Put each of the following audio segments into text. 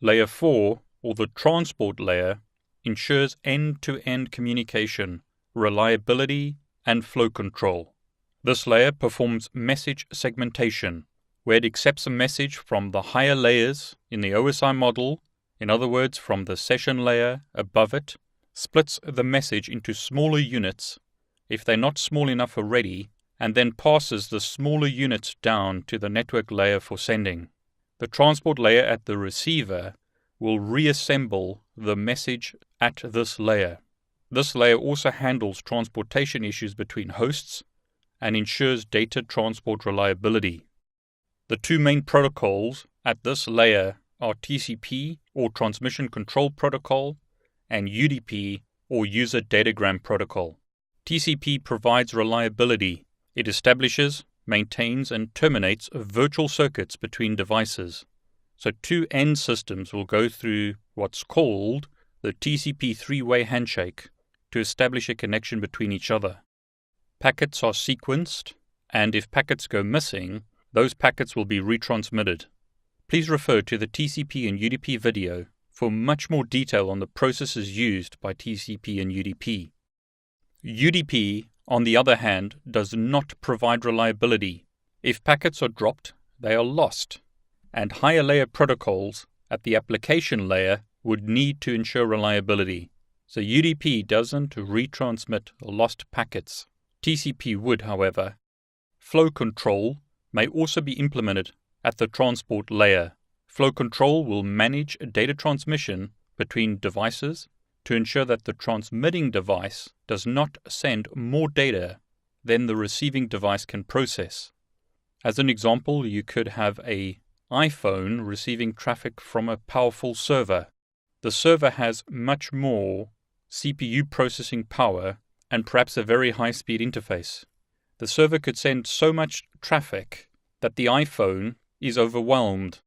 Layer 4, or the transport layer, ensures end-to-end communication, reliability, and flow control. This layer performs message segmentation, where it accepts a message from the higher layers in the OSI model, in other words from the session layer above it, splits the message into smaller units if they're not small enough already, and then passes the smaller units down to the network layer for sending. The transport layer at the receiver will reassemble the message at this layer. This layer also handles transportation issues between hosts and ensures data transport reliability. The two main protocols at this layer are TCP, or Transmission Control Protocol, and UDP, or User Datagram Protocol. TCP provides reliability. It establishes, maintains, and terminates virtual circuits between devices. So two end systems will go through what's called the TCP three-way handshake to establish a connection between each other. Packets are sequenced, and if packets go missing, those packets will be retransmitted. Please refer to the TCP and UDP video for much more detail on the processes used by TCP and UDP. UDP, on the other hand, does not provide reliability. If packets are dropped, they are lost, and higher layer protocols at the application layer would need to ensure reliability. So UDP doesn't retransmit lost packets. TCP would, however. Flow control may also be implemented at the transport layer. Flow control will manage data transmission between devices to ensure that the transmitting device does not send more data than the receiving device can process. As an example, you could have an iPhone receiving traffic from a powerful server. The server has much more CPU processing power and perhaps a very high-speed interface. The server could send so much traffic that the iPhone is overwhelmed.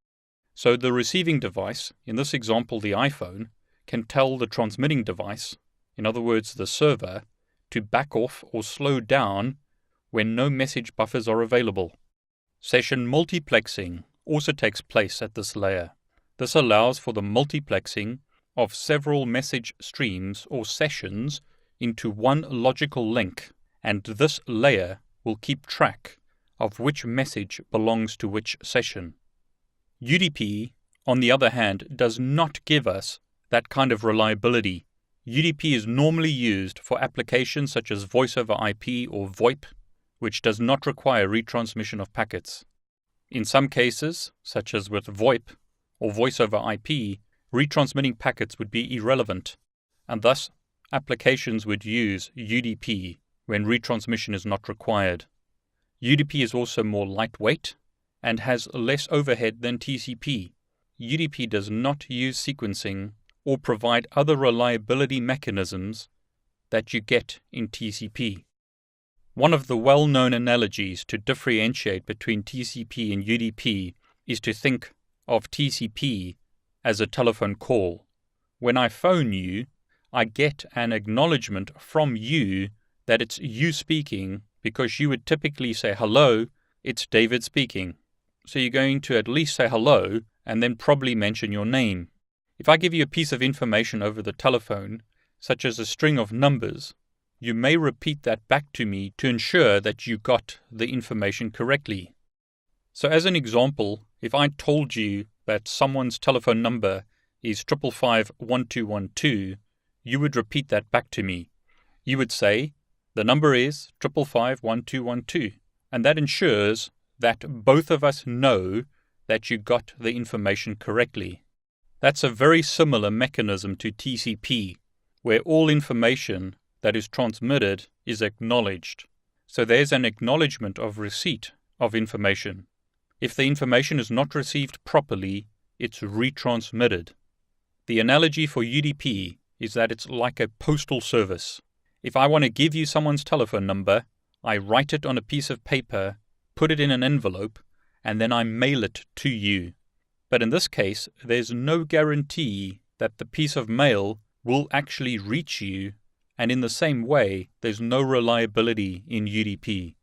So the receiving device, in this example the iPhone, can tell the transmitting device, in other words the server, to back off or slow down when no message buffers are available. Session multiplexing also takes place at this layer. This allows for the multiplexing of several message streams or sessions into one logical link, and this layer will keep track of which message belongs to which session. UDP, on the other hand, does not give us that kind of reliability. UDP is normally used for applications such as voice over IP or VoIP, which does not require retransmission of packets. In some cases, such as with VoIP or voice over IP, retransmitting packets would be irrelevant, and thus applications would use UDP when retransmission is not required. UDP is also more lightweight and has less overhead than TCP. UDP does not use sequencing or provide other reliability mechanisms that you get in TCP. One of the well-known analogies to differentiate between TCP and UDP is to think of TCP as a telephone call. When I phone you, I get an acknowledgement from you that it's you speaking, because you would typically say, "Hello, it's David speaking." So you're going to at least say hello and then probably mention your name. If I give you a piece of information over the telephone, such as a string of numbers, you may repeat that back to me to ensure that you got the information correctly. So as an example, if I told you that someone's telephone number is 555-1212, you would repeat that back to me. You would say, the number is 555-1212, and that ensures that both of us know that you got the information correctly. That's a very similar mechanism to TCP, where all information that is transmitted is acknowledged. So there's an acknowledgement of receipt of information. If the information is not received properly, it's retransmitted. The analogy for UDP is that it's like a postal service. If I want to give you someone's telephone number, I write it on a piece of paper, put it in an envelope, and then I mail it to you. But in this case, there's no guarantee that the piece of mail will actually reach you, and in the same way, there's no reliability in UDP.